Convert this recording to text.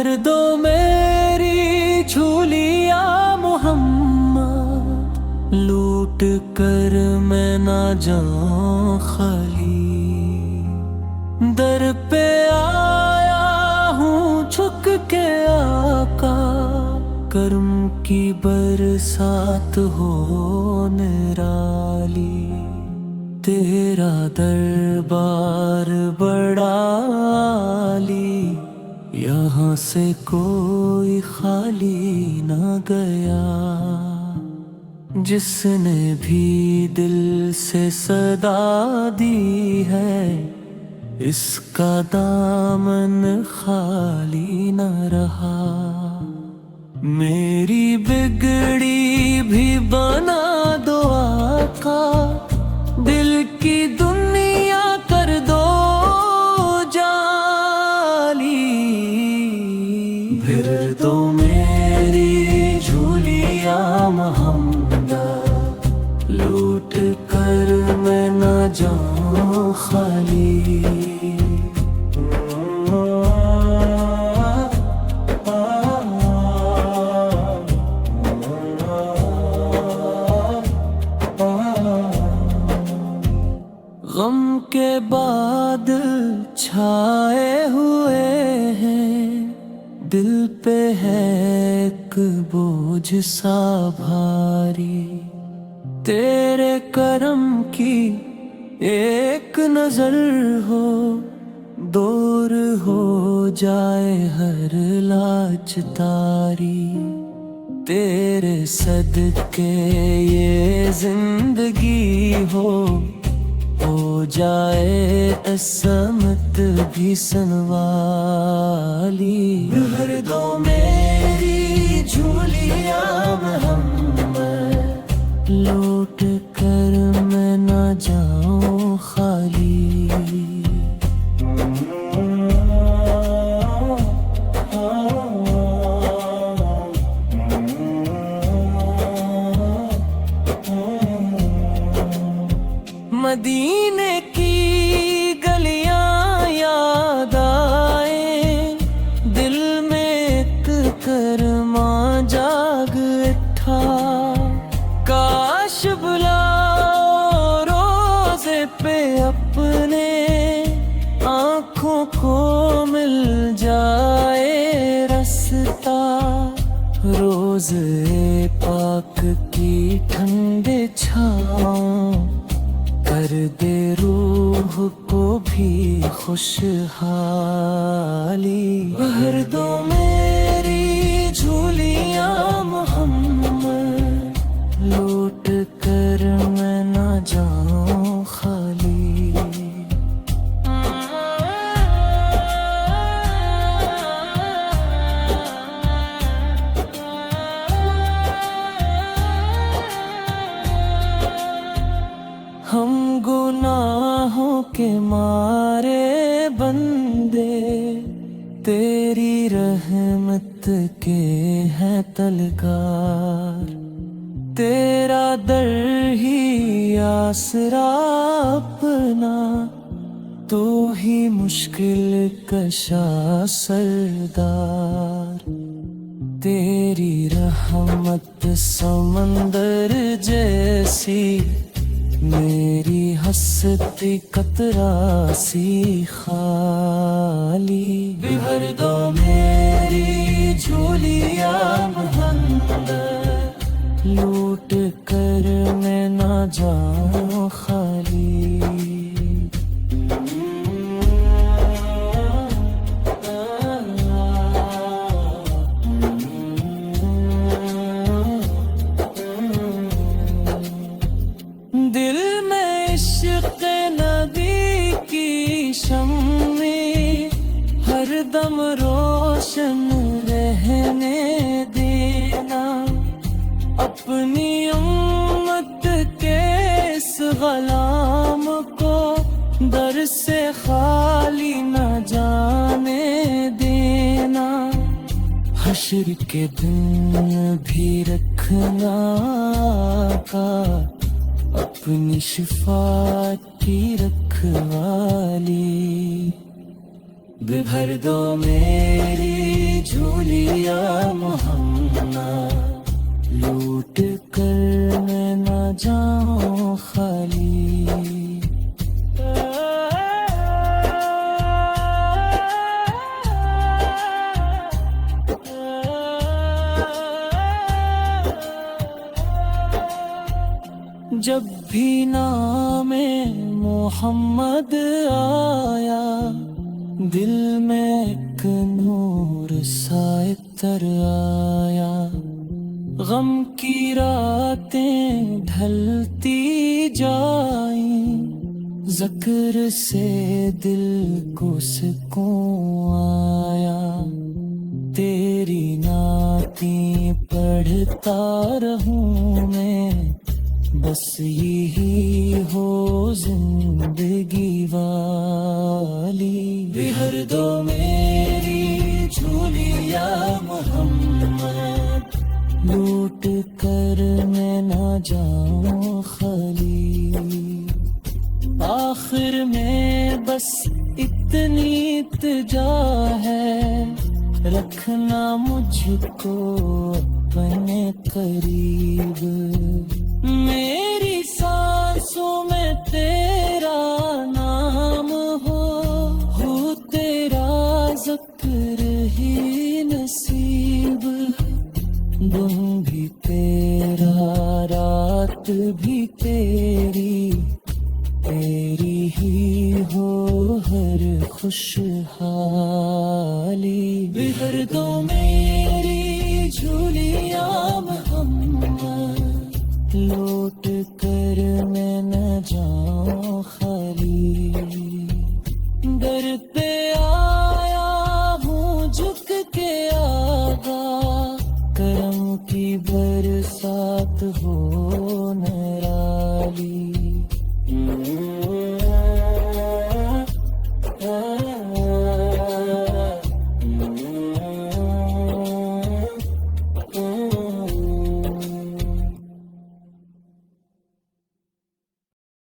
भर दो मेरी झोलिया मोहम्मद, लूट कर मैं ना जाऊं खाली। दर पे आया हूँ झुक के आका, कर्म की बरसात हो निराली। तेरा दरबार बड़ा आली, यहाँ से कोई खाली ना गया। जिसने भी दिल से सदा दी है, इसका दामन खाली न रहा। मेरी बिगड़ी भी बना दो आका, दिल की दुनिया कर दो जाली। फिर दो मेरी झोलिया मोहम्मद, लूट कर मैं ना जाऊं खाली। गम के बाद छाए हुए हैं, दिल पे है एक बोझ सा भारी। तेरे करम की एक नजर हो, दूर हो जाए हर लाज तारी। तेरे सदके ये जिंदगी हो जाए असमत भी सनवाली। भर दो मेरी झोलिया मोहम्मद, लौट कर मैं ना जाऊं खाली। मदीने की गलियां याद आए, दिल में एक करमा जाग उठा। काश बुलाओ रोज़े पे अपने, आँखों को मिल जाए रास्ता। रोज़े पाक की ठंडे छाँव कर दे रूह को भी खुशहाली। भर दो मेरी झोलिया मोहम्मद, लौट कर मैं ना जाऊं खाली। हम गुनाहों के मारे बंदे, तेरी रहमत के हैं तलगार। तेरा दर ही आसरा अपना, तो ही मुश्किल कशा सरदार। तेरी रहमत समंदर जैसी, मेरी हंसती कतरा सी खाली। भर दो मेरी झोलिया मोहम्मद, लूट कर मैं ना जाऊं खाली। दिल में इश्क़ नबी की शम्मी, हर दम रोशन रहने देना। अपनी उम्मत के इस ग़लाम को दर से खाली न जाने देना। हश्र के दिन भी रखना का, अपनी शिफात की रखवाली। भर दो मेरी झूलिया मोहम्मद, लूट कर मैं ना जाऊं खाली। जब भी नामे मोहम्मद आया, दिल में एक नूर सा इतर आया। गम की रातें ढलती जाईं, ज़िक्र से दिल को सुकून आया। तेरी नाती पढ़ता रहूं मैं, बस यही हो जिंदगी वाली। बिहर दो मेरी झूलिया मोहम्मद, लूट कर मैं ना जाऊं खाली। आखिर में बस इतनी इल्तिजा है, रखना मुझको अपने करीब। मेरी सांसों में तेरा नाम हो तेरा ज़िक्र ही नसीब। दिन भी तेरा रात भी तेरी, तेरी ही हो हर खुशहाली। बिहर दो मेरी झूलिया मोहम्मद, लौट कर मैं न जाऊं खाली। दर पे आया हूँ झुक के आगा, करम की बरसात हो निराली।